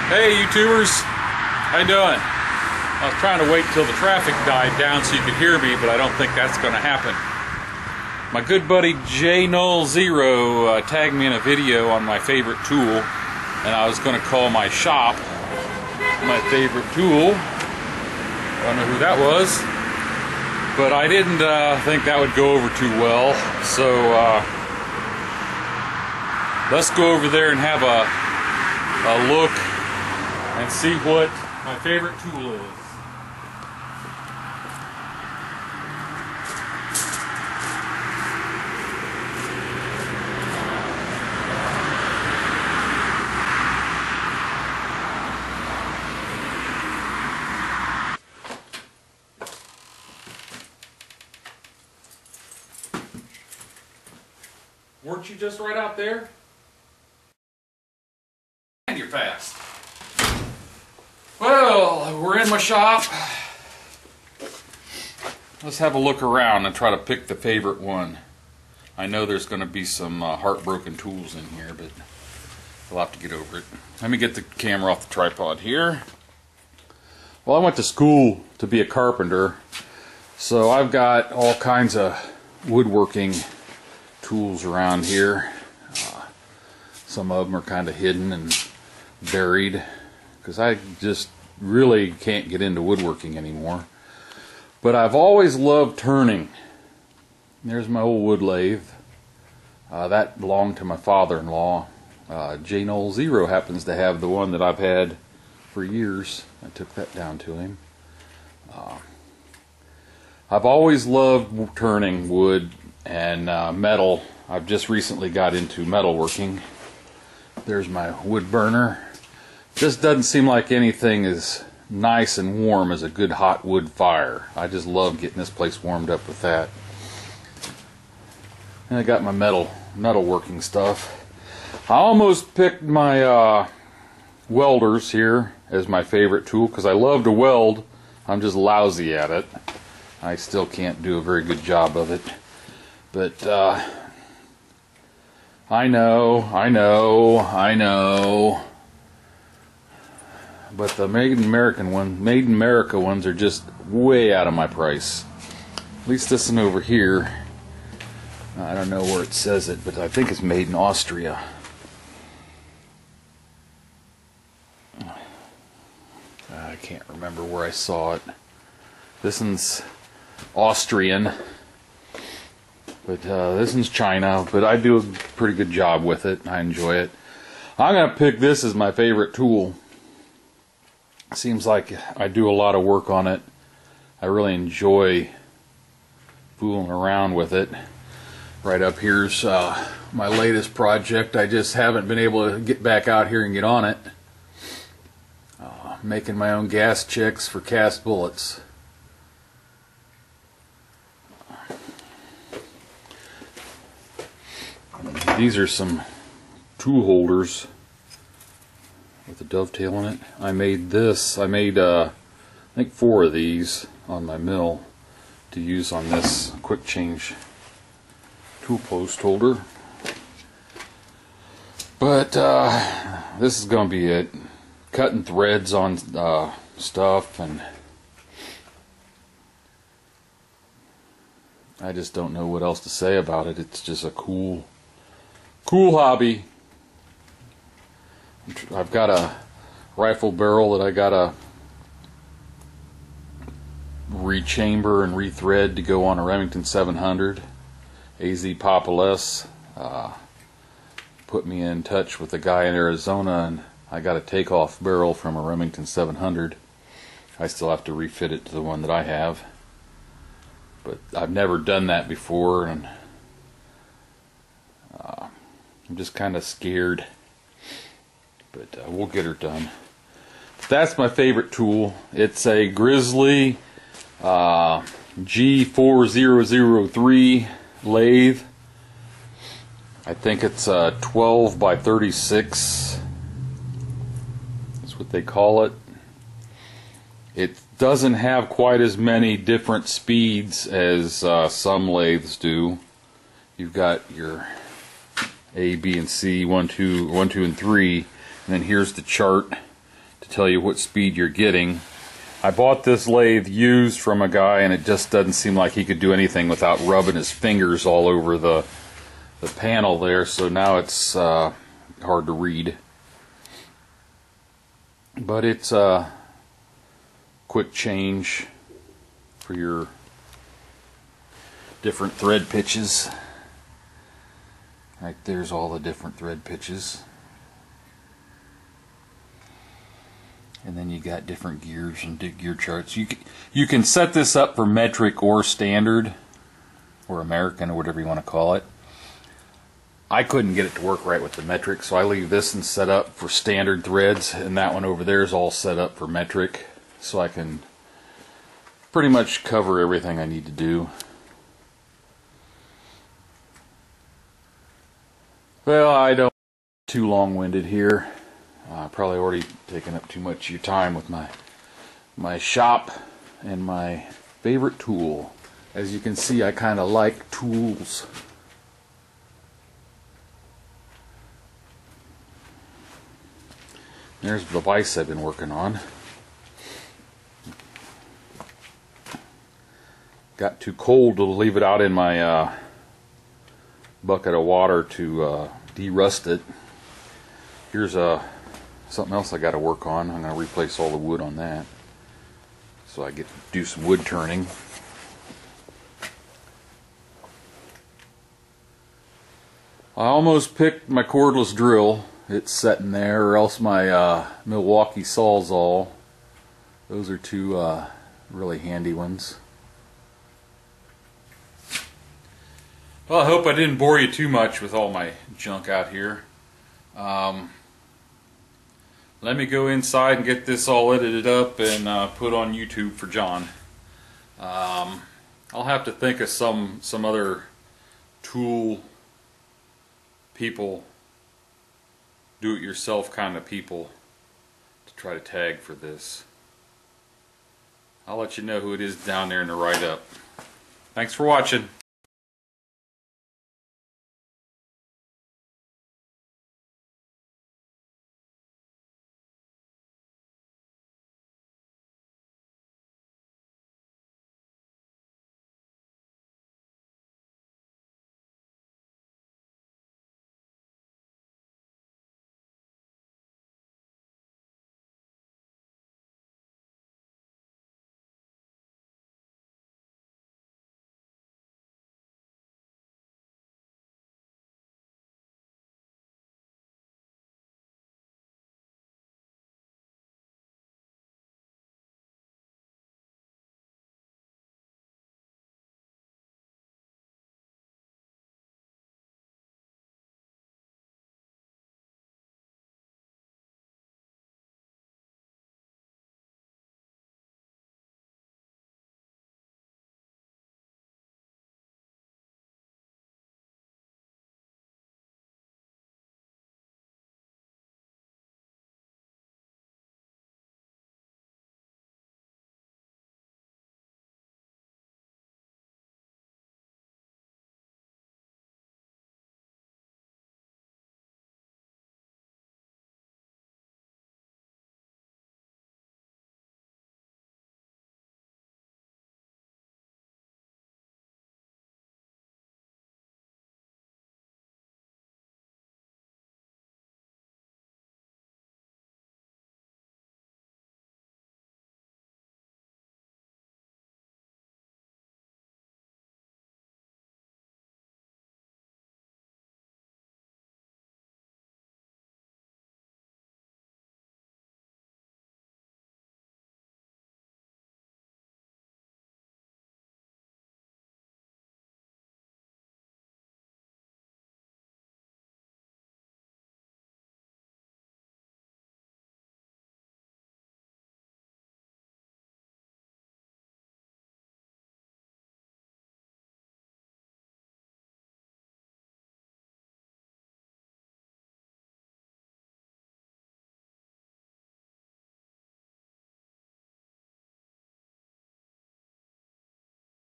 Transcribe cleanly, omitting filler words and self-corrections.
Hey YouTubers, how you doing? I was trying to wait till the traffic died down so you could hear me, but I don't think that's going to happen. My good buddy Jnull0 tagged me in a video on my favorite tool, and I was going to call my shop my favorite tool. I don't know who that was, but I didn't think that would go over too well, so let's go over there and have a look and see what my favorite tool is. Weren't you just right out there? And you're fast. Well, we're in my shop. Let's have a look around and try to pick the favorite one. I know there's going to be some heartbroken tools in here, but we'll have to get over it. Let me get the camera off the tripod here. Well, I went to school to be a carpenter, so I've got all kinds of woodworking tools around here. Some of them are kind of hidden and buried because I just really can't get into woodworking anymore. But I've always loved turning. There's my old wood lathe. That belonged to my father-in-law. Jnull0 happens to have the one that I've had for years. I took that down to him. I've always loved turning wood and metal. I've just recently got into metalworking. There's my wood burner. Just doesn't seem like anything as nice and warm as a good hot wood fire. I just love getting this place warmed up with that. And I got my metalworking stuff. I almost picked my welders here as my favorite tool because I love to weld. I'm just lousy at it. I still can't do a very good job of it. But I know. But the Made in America ones are just way out of my price. At least this one over here. I don't know where it says it, but I think it's made in Austria. I can't remember where I saw it. This one's Austrian. But this one's China, but I do a pretty good job with it. I enjoy it. I'm going to pick this as my favorite tool. Seems like I do a lot of work on it. I really enjoy fooling around with it. Right up here's my latest project. I just haven't been able to get back out here and get on it. Making my own gas checks for cast bullets. These are some tool holders with a dovetail in it. I made this. I made I think 4 of these on my mill to use on this quick change tool post holder. But this is going to be it. Cutting threads on stuff, and I just don't know what else to say about it. It's just a cool hobby. I've got a rifle barrel that I gotta rechamber and rethread to go on a Remington 700. AZ Populus put me in touch with a guy in Arizona, and I got a takeoff barrel from a Remington 700. I still have to refit it to the one that I have, but I've never done that before, and I'm just kind of scared. But we'll get her done. That's my favorite tool. It's a Grizzly G4003 lathe. I think it's 12 by 36. That's what they call it. It doesn't have quite as many different speeds as some lathes do. You've got your A, B, and C, 1, 2, and 3, and then here's the chart to tell you what speed you're getting. I bought this lathe used from a guy, and it just doesn't seem like he could do anything without rubbing his fingers all over the panel there, so now it's hard to read. But it's a quick change for your different thread pitches. Right there's all the different thread pitches. And then you got different gears and gear charts. You can set this up for metric or standard or American or whatever you want to call it. I couldn't get it to work right with the metric, so I leave this and set up for standard threads, and that one over there is all set up for metric, so I can pretty much cover everything I need to do. Well, I don't get too long-winded here. Probably already taken up too much of your time with my shop and my favorite tool. As you can see, I kind of like tools. There's the vise I've been working on. Got too cold to leave it out in my bucket of water to de-rust it. Here's something else I got to work on. I'm going to replace all the wood on that, so I get to do some wood turning. I almost picked my cordless drill. It's sitting there, or else my Milwaukee Sawzall. Those are two really handy ones. Well, I hope I didn't bore you too much with all my junk out here. Let me go inside and get this all edited up and put on YouTube for John. I'll have to think of some other tool people, do-it-yourself kind of people to try to tag for this. I'll let you know who it is down there in the write-up. Thanks for watching.